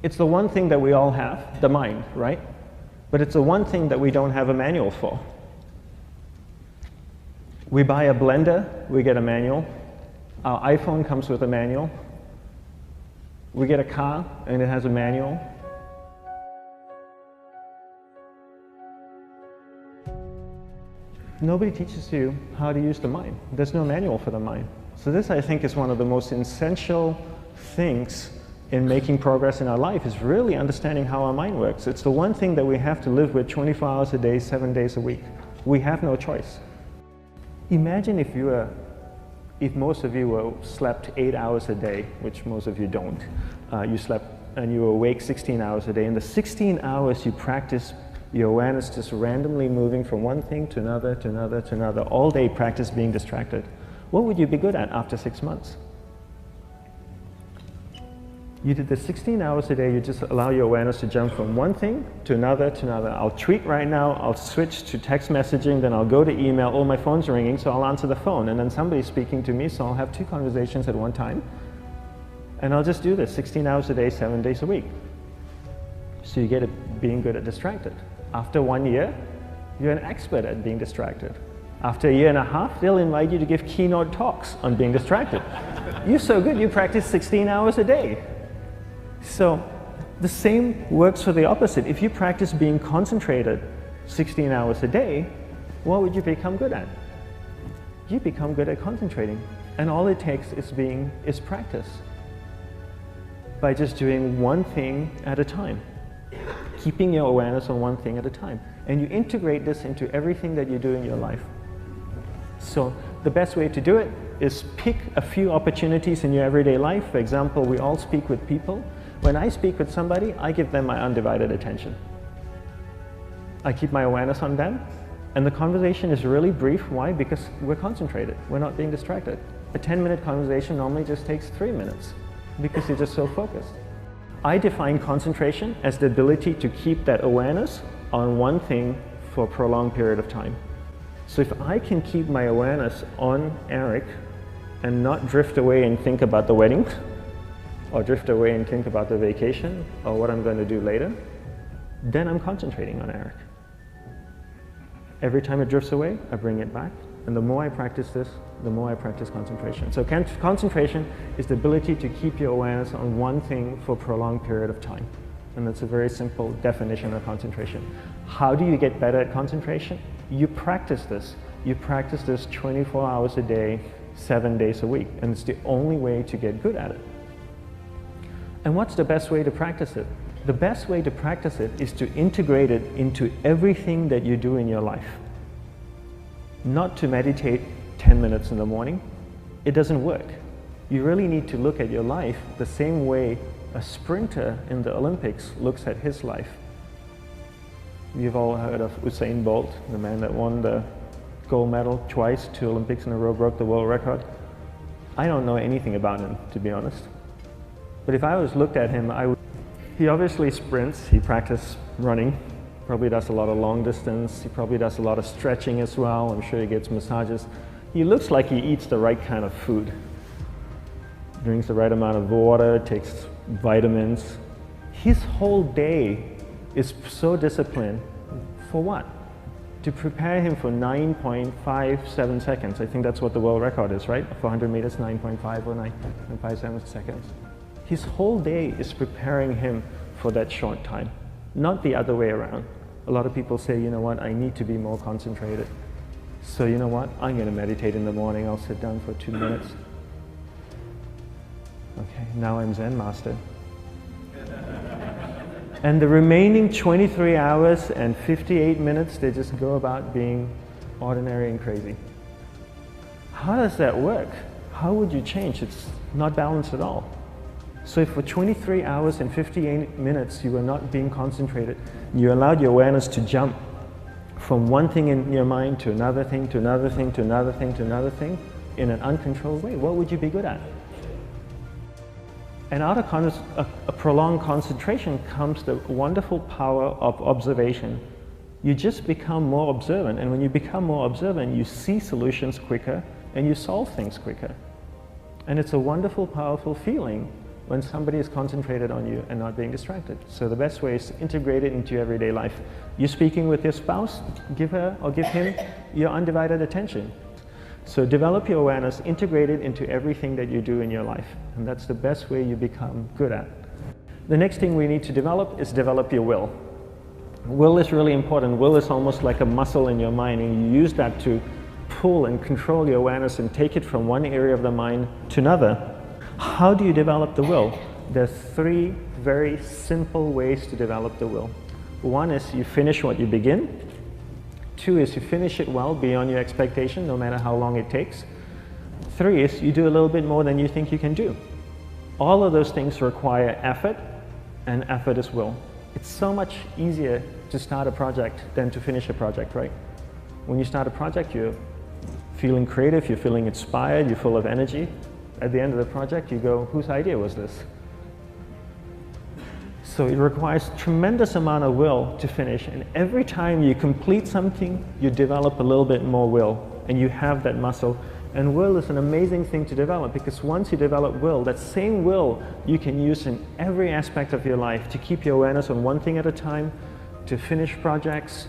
It's the one thing that we all have, the mind, right? But it's the one thing that we don't have a manual for. We buy a blender, we get a manual. Our iPhone comes with a manual. We get a car and it has a manual. Nobody teaches you how to use the mind. There's no manual for the mind. So this, I think, is one of the most essential things in making progress in our life, is really understanding how our mind works. It's the one thing that we have to live with 24 hours a day, 7 days a week. We have no choice. Imagine if most of you slept 8 hours a day, which most of you don't. You slept and you were awake 16 hours a day. In the 16 hours you practice your awareness just randomly moving from one thing to another, to another, to another, all day practice being distracted. What would you be good at after 6 months? You did the 16 hours a day, you just allow your awareness to jump from one thing to another, to another. I'll tweet right now, I'll switch to text messaging, then I'll go to email, oh, my phone's ringing, so I'll answer the phone, and then somebody's speaking to me, so I'll have 2 conversations at one time. And I'll just do this 16 hours a day, 7 days a week. So you get it being good at distracted. After 1 year, you're an expert at being distracted. After 1.5 years, they'll invite you to give keynote talks on being distracted. You're so good, you practice 16 hours a day. So the same works for the opposite. If you practice being concentrated 16 hours a day, what would you become good at? You become good at concentrating. And all it takes is practice. By just doing one thing at a time. Keeping your awareness on one thing at a time. And you integrate this into everything that you do in your life. So the best way to do it is pick a few opportunities in your everyday life. For example, we all speak with people. When I speak with somebody, I give them my undivided attention. I keep my awareness on them. And the conversation is really brief. Why? Because we're concentrated. We're not being distracted. A 10-minute conversation normally just takes 3 minutes because you're just so focused. I define concentration as the ability to keep that awareness on one thing for a prolonged period of time. So if I can keep my awareness on Eric and not drift away and think about the wedding, or drift away and think about the vacation, or what I'm going to do later, then I'm concentrating on Eric. Every time it drifts away, I bring it back. And the more I practice this, the more I practice concentration. So concentration is the ability to keep your awareness on one thing for a prolonged period of time. And that's a very simple definition of concentration. How do you get better at concentration? You practice this. You practice this 24 hours a day, 7 days a week. And it's the only way to get good at it. And what's the best way to practice it? The best way to practice it is to integrate it into everything that you do in your life. Not to meditate 10 minutes in the morning. It doesn't work. You really need to look at your life the same way a sprinter in the Olympics looks at his life. You've all heard of Usain Bolt, the man that won the gold medal twice, 2 Olympics in a row, broke the world record. I don't know anything about him, to be honest. But if I was looked at him, he obviously sprints, he practices running, probably does a lot of long distance, he probably does a lot of stretching as well, I'm sure he gets massages. He looks like he eats the right kind of food. Drinks the right amount of water, takes vitamins. His whole day is so disciplined. For what? To prepare him for 9.57 seconds. I think that's what the world record is, right? For 100 meters, 9.5 or 9.57 seconds. His whole day is preparing him for that short time, not the other way around. A lot of people say, you know what, I need to be more concentrated. So you know what, I'm going to meditate in the morning, I'll sit down for 2 minutes. Okay, now I'm Zen master. And the remaining 23 hours and 58 minutes, they just go about being ordinary and crazy. How does that work? How would you change? It's not balanced at all. So if for 23 hours and 58 minutes you were not being concentrated, you allowed your awareness to jump from one thing in your mind to another thing, to another thing, to another thing, to another thing, in an uncontrolled way, what would you be good at? And out of a prolonged concentration comes the wonderful power of observation. You just become more observant, and when you become more observant, you see solutions quicker and you solve things quicker. And it's a wonderful, powerful feeling when somebody is concentrated on you and not being distracted. So the best way is to integrate it into your everyday life. You're speaking with your spouse, give her or give him your undivided attention. So develop your awareness, integrate it into everything that you do in your life. And that's the best way you become good at. The next thing we need to develop is develop your will. Will is really important. Will is almost like a muscle in your mind, and you use that to pull and control your awareness and take it from one area of the mind to another. How do you develop the will? There's 3 very simple ways to develop the will. 1 is you finish what you begin. 2 is you finish it well beyond your expectation, no matter how long it takes. 3 is you do a little bit more than you think you can do. All of those things require effort, and effort is will. It's so much easier to start a project than to finish a project, right? When you start a project, you're feeling creative, you're feeling inspired, you're full of energy. At the end of the project, you go, whose idea was this? So it requires tremendous amount of will to finish, and every time you complete something, you develop a little bit more will, and you have that muscle. And will is an amazing thing to develop, because once you develop will, that same will you can use in every aspect of your life to keep your awareness on one thing at a time, to finish projects,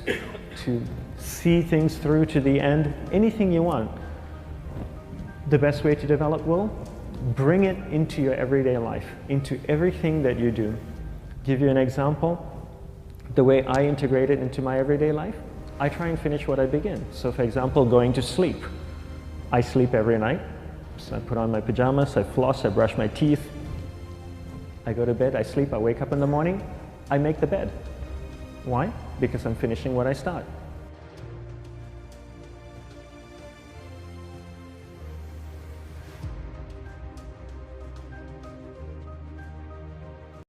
to see things through to the end, anything you want. The best way to develop will? Bring it into your everyday life, into everything that you do. Give you an example, the way I integrate it into my everyday life, I try and finish what I begin. So for example, going to sleep. I sleep every night, so I put on my pajamas, I floss, I brush my teeth, I go to bed, I sleep, I wake up in the morning, I make the bed. Why? Because I'm finishing what I start.